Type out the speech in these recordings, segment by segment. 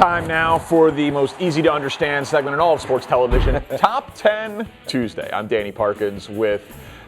Time now for the most easy to understand segment in all of sports television, Top 10 Tuesday. I'm Danny Parkins with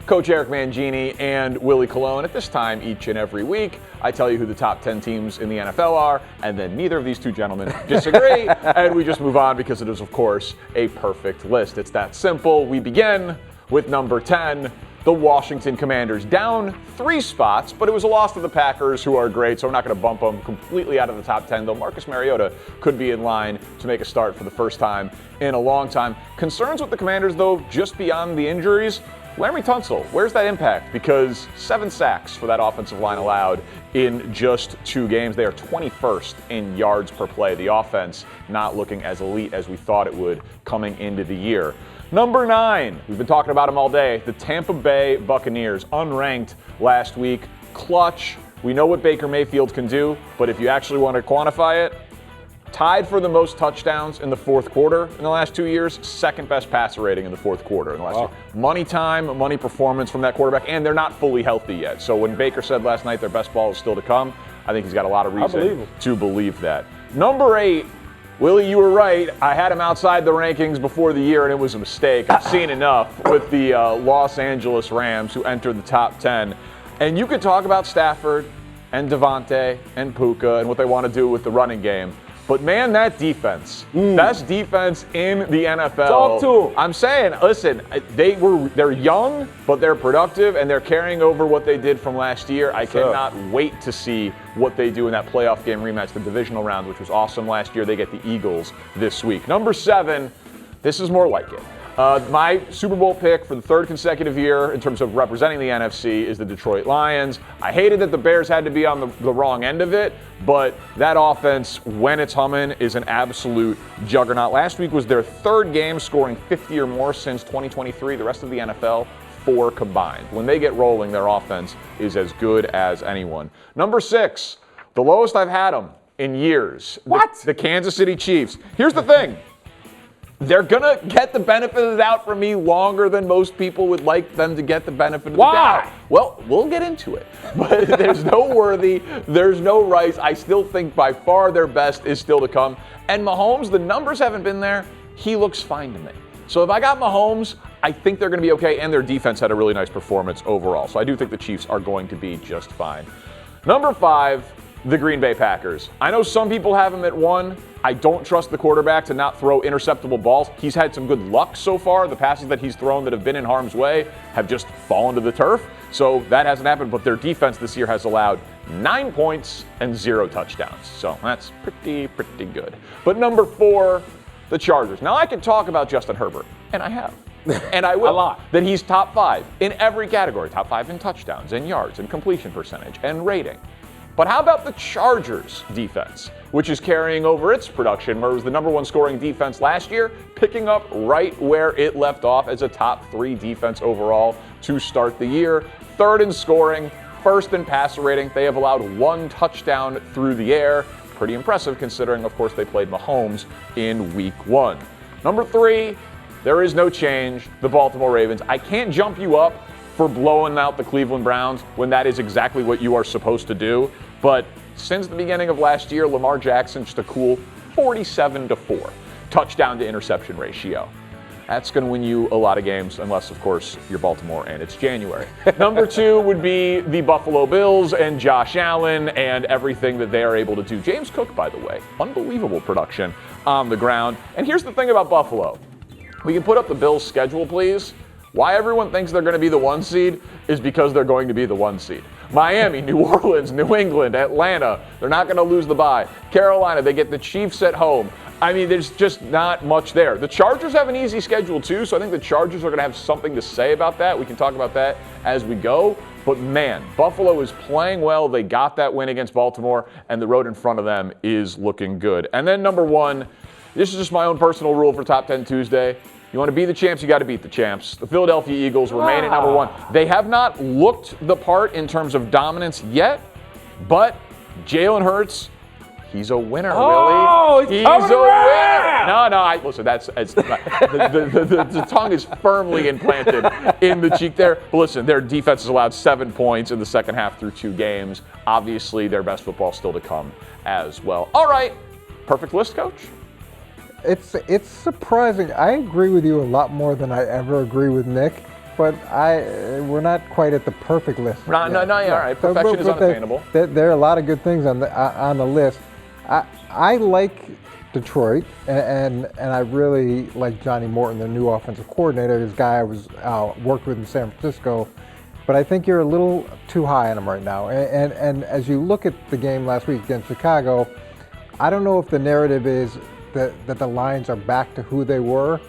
Coach Eric Mangini and Willie Colon. At this time each and every week, I tell you who the top 10 teams in the NFL are, and then neither of these two gentlemen disagree, and we just move on because it is, of course, a perfect list. It's that simple. We begin with number 10. The Washington Commanders, down 3 spots, but it was a loss to the Packers, who are great, so we're not going to bump them completely out of the top 10, though Marcus Mariota could be in line to make a start for the first time in a long time. Concerns with the Commanders, though, just beyond the injuries. Laremy Tunsil, where's that impact? Because 7 sacks for that offensive line allowed in just 2 games. They are 21st in yards per play. The offense not looking as elite as we thought it would coming into the year. Number 9, we've been talking about them all day, the Tampa Bay Buccaneers, unranked last week, clutch. We know what Baker Mayfield can do, but if you actually want to quantify it, tied for the most touchdowns in the fourth quarter in the last 2 years, second best passer rating in the fourth quarter in the last year. Money time, money performance from that quarterback, and they're not fully healthy yet. So when Baker said last night their best ball is still to come, I think he's got a lot of reason to believe that. Number 8, Willie, you were right. I had him outside the rankings before the year, and it was a mistake. I've seen enough with the Los Angeles Rams, who entered the top 10. And you could talk about Stafford and Devontae and Puka and what they want to do with the running game. But, man, that defense, best defense in the NFL. Talk to them. I'm saying, listen, they're young, but they're productive, and they're carrying over what they did from last year. I cannot wait to see what they do in that playoff game rematch, the divisional round, which was awesome last year. They get the Eagles this week. Number 7, this is more like it. My Super Bowl pick for the 3rd consecutive year in terms of representing the NFC is the Detroit Lions. I hated that the Bears had to be on the wrong end of it, but that offense, when it's humming, is an absolute juggernaut. Last week was their 3rd game scoring 50 or more since 2023. The rest of the NFL, 4 combined. When they get rolling, their offense is as good as anyone. Number 6, the lowest I've had them in years. What? The Kansas City Chiefs. Here's the thing. They're going to get the benefit of the doubt from me longer than most people would like them to get the benefit of the doubt. Well, we'll get into it. But there's no Worthy, there's no Rice. I still think by far their best is still to come. And Mahomes, the numbers haven't been there. He looks fine to me. So if I got Mahomes, I think they're going to be okay. And their defense had a really nice performance overall. So I do think the Chiefs are going to be just fine. Number 5, the Green Bay Packers. I know some people have them at 1. I don't trust the quarterback to not throw interceptable balls. He's had some good luck so far. The passes that he's thrown that have been in harm's way have just fallen to the turf. So that hasn't happened, but their defense this year has allowed 9 points and 0 touchdowns. So that's pretty good. But number 4, the Chargers. Now I can talk about Justin Herbert, and I have. And I will. A lot. That he's top 5 in every category. Top 5 in touchdowns and yards and completion percentage and rating. But how about the Chargers defense, which is carrying over its production, where it was the number 1 scoring defense last year, picking up right where it left off as a top 3 defense overall to start the year. 3rd in scoring, 1st in passer rating. They have allowed 1 touchdown through the air. Pretty impressive considering, of course, they played Mahomes in week 1. Number 3, there is no change, the Baltimore Ravens. I can't jump you up for blowing out the Cleveland Browns when that is exactly what you are supposed to do. But since the beginning of last year, Lamar Jackson just a cool 47-4 touchdown to interception ratio. That's going to win you a lot of games, unless, of course, you're Baltimore and it's January. Number 2 would be the Buffalo Bills and Josh Allen and everything that they are able to do. James Cook, by the way, unbelievable production on the ground. And here's the thing about Buffalo. We can put up the Bills' schedule, please. Why everyone thinks they're going to be the 1 seed is because they're going to be the 1 seed. Miami, New Orleans, New England, Atlanta, they're not going to lose the bye. Carolina, they get the Chiefs at home. I mean, there's just not much there. The Chargers have an easy schedule too, so I think the Chargers are going to have something to say about that. We can talk about that as we go. But man, Buffalo is playing well. They got that win against Baltimore, and the road in front of them is looking good. And then number 1, this is just my own personal rule for Top 10 Tuesday. You want to be the champs, you got to beat the champs. The Philadelphia Eagles remain at number 1. They have not looked the part in terms of dominance yet, but Jalen Hurts, he's a winner, Willie. He's a winner. No, listen, the tongue is firmly implanted in the cheek there. But listen, their defense has allowed 7 points in the second half through 2 games. Obviously, their best football still to come as well. All right. Perfect list, Coach? It's surprising. I agree with you a lot more than I ever agree with Nick, but we're not quite at the perfect list. No, all right. Perfection is unattainable. There are a lot of good things on the list. I like Detroit, and I really like Johnny Morton, the new offensive coordinator. This guy I was worked with in San Francisco, but I think you're a little too high on him right now. And as you look at the game last week against Chicago, I don't know if the narrative is that the Lions are back to who they were,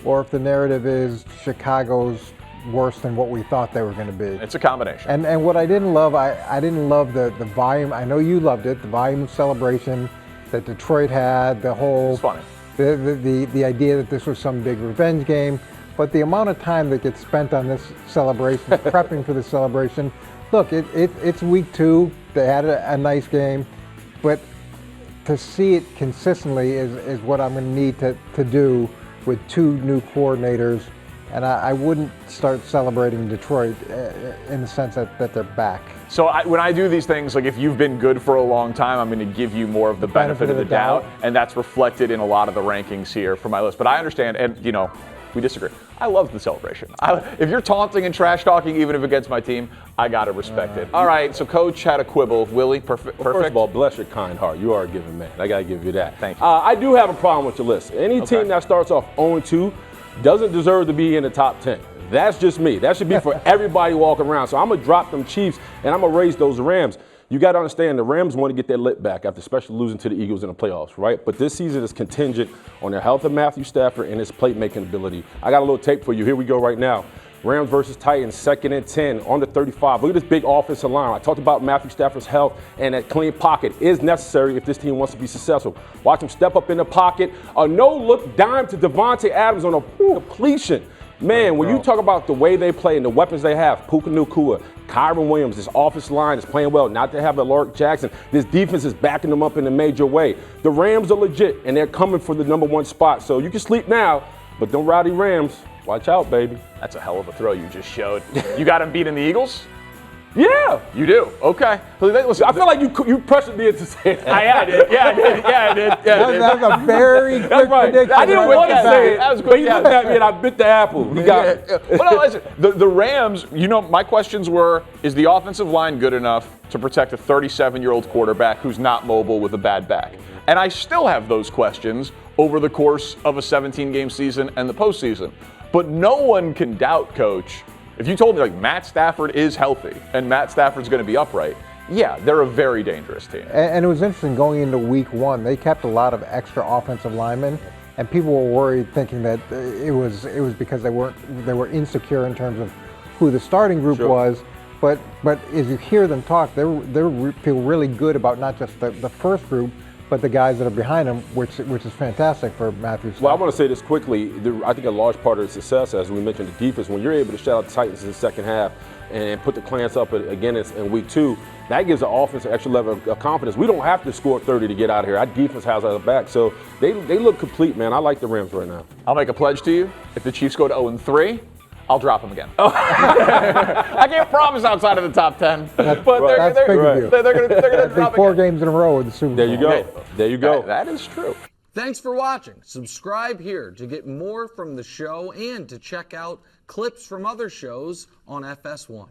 or if the narrative is Chicago's worse than what we thought they were going to be. It's a combination. And what I didn't love, I didn't love the volume. I know you loved it, the volume of celebration that Detroit had, the whole, it's funny. The idea that this was some big revenge game, but the amount of time that gets spent on this celebration, prepping for the celebration. Look, it's week 2. They had a nice game, but to see it consistently is what I'm going to need to do with 2 new coordinators. And I wouldn't start celebrating Detroit in the sense that they're back. So when I do these things, like if you've been good for a long time, I'm going to give you more of the benefit of the doubt, and that's reflected in a lot of the rankings here for my list. But I understand, and we disagree. I love the celebration. If you're taunting and trash talking, even if against my team, I gotta respect it. All right, so Coach had a quibble. Willie, perfect. Well, first of all, bless your kind heart. You are a giving man. I gotta give you that. Thank you. I do have a problem with your list. Any team that starts off 0-2 doesn't deserve to be in the top 10. That's just me. That should be for everybody walking around. So I'm going to drop them Chiefs, and I'm going to raise those Rams. You got to understand, the Rams want to get their lit back after especially losing to the Eagles in the playoffs, right? But this season is contingent on their health of Matthew Stafford and his plate-making ability. I got a little tape for you. Here we go right now. Rams versus Titans, 2nd and 10 on the 35. Look at this big offensive line. I talked about Matthew Stafford's health, and that clean pocket is necessary if this team wants to be successful. Watch him step up in the pocket. A no-look dime to Devontae Adams on a completion. Man, when you talk about the way they play and the weapons they have, Puka Nacua, Kyron Williams, this offensive line is playing well. Not to have a Lark Jackson. This defense is backing them up in a major way. The Rams are legit, and they're coming for the #1 spot. So you can sleep now, but them rowdy Rams, watch out, baby. That's a hell of a throw you just showed. You got him beating the Eagles? Yeah. You do? Okay. Listen, I feel like you pressured me into saying that. I did. Yeah, I did. Yeah, I did. That was a very quick prediction. I didn't want to say it, that was good. but he looked at me and I bit the apple. He got it. Well, no, listen, the Rams, my questions were, is the offensive line good enough to protect a 37-year-old quarterback who's not mobile with a bad back? And I still have those questions over the course of a 17-game season and the postseason. But no one can doubt, Coach, if you told me like Matt Stafford is healthy and Matt Stafford's going to be upright, yeah, they're a very dangerous team. And it was interesting going into week 1, they kept a lot of extra offensive linemen, and people were worried thinking that it was because they were insecure in terms of who the starting group was. But as you hear them talk, they feel really good about not just the first group, but the guys that are behind him, which is fantastic for Matthew Stafford. Well, I want to say this quickly. I think a large part of the success, as we mentioned, the defense, when you're able to shut out the Titans in the second half and put the Clans up again in week 2, that gives the offense an extra level of confidence. We don't have to score 30 to get out of here. Our defense has our back. So they look complete, man. I like the Rams right now. I'll make a pledge to you. If the Chiefs go to 0-3, I'll drop them again. I can't promise outside of the top 10, but they're going to drop 4 games in a row in the Super Bowl. There you go. There you go. That is true. Thanks for watching. Subscribe here to get more from the show and to check out clips from other shows on FS1.